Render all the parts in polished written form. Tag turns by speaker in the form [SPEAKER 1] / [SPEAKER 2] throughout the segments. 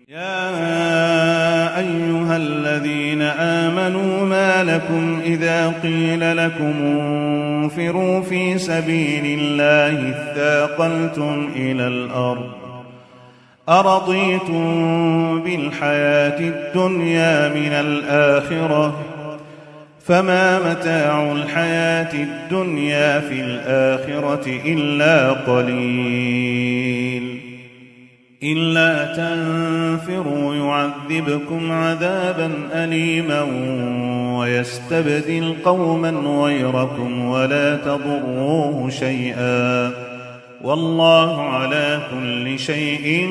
[SPEAKER 1] يا أيها الذين آمنوا ما لكم إذا قيل لكم انفروا في سبيل الله اثاقلتم إلى الأرض أرضيتم بالحياة الدنيا من الآخرة فما متاع الحياة الدنيا في الآخرة إلا قليل إلا تنفروا يعذبكم عذابا أليما ويستبدل قوما غيركم ولا تضروه شيئا والله على كل شيء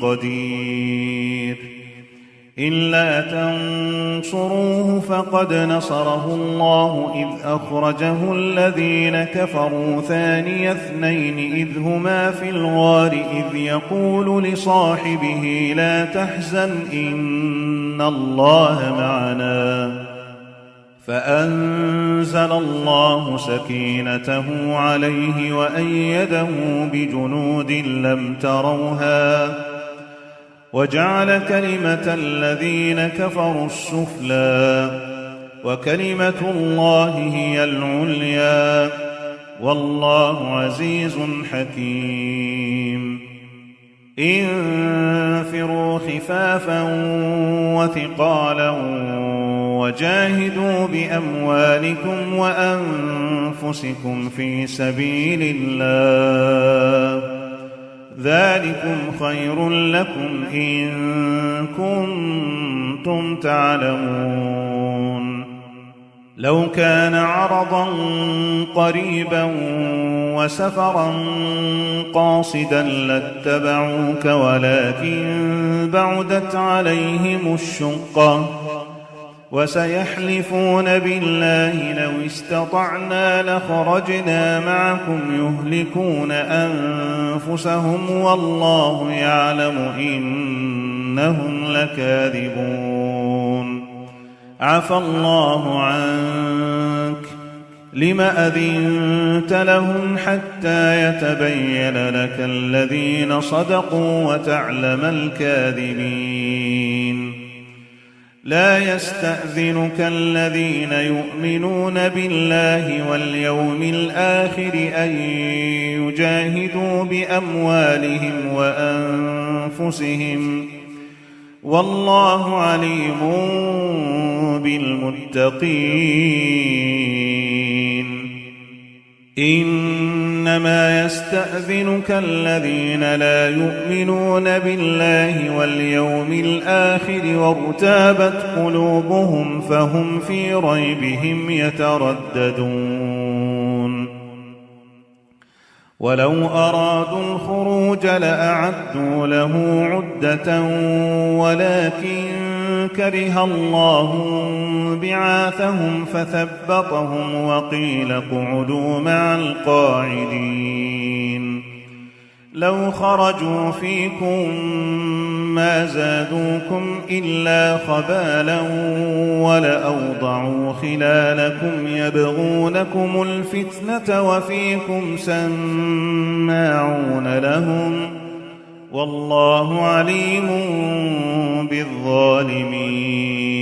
[SPEAKER 1] قدير إلا تنصروه فقد نصره الله إذ أخرجه الذين كفروا ثاني اثنين إذ هما في الغار إذ يقول لصاحبه لا تحزن إن الله معنا فأنزل الله سكينته عليه وأيده بجنود لم تروها وجعل كلمة الذين كفروا السفلى وكلمة الله هي العليا والله عزيز حكيم انفروا خفافا وثقالا وجاهدوا بأموالكم وأنفسكم في سبيل الله ذلكم خير لكم إن كنتم تعلمون لو كان عرضا قريبا وسفرا قاصدا لاتبعوك ولكن بعدت عليهم الشقة وسيحلفون بالله لو استطعنا لخرجنا معكم يهلكون أنفسهم والله يعلم إنهم لكاذبون عفى الله عنك لم أذنت لهم حتى يتبين لك الذين صدقوا وتعلم الكاذبين لا يستأذنك الذين يؤمنون بالله واليوم الآخر أن يجاهدوا بأموالهم وأنفسهم والله عليم بالمتقين إنما يستأذنك الذين لا يؤمنون بالله واليوم الآخر وارتابت قلوبهم فهم في ريبهم يترددون ولو أرادوا الخروج لأعدوا له عدة ولكن كره الله بعاثهم فثبطهم وقيل اقعدوا مع القاعدين لو خرجوا فيكم ما زادوكم إلا خبالا ولأوضعوا خلالكم يبغونكم الفتنة وفيكم سماعون لهم والله عليم بالظالمين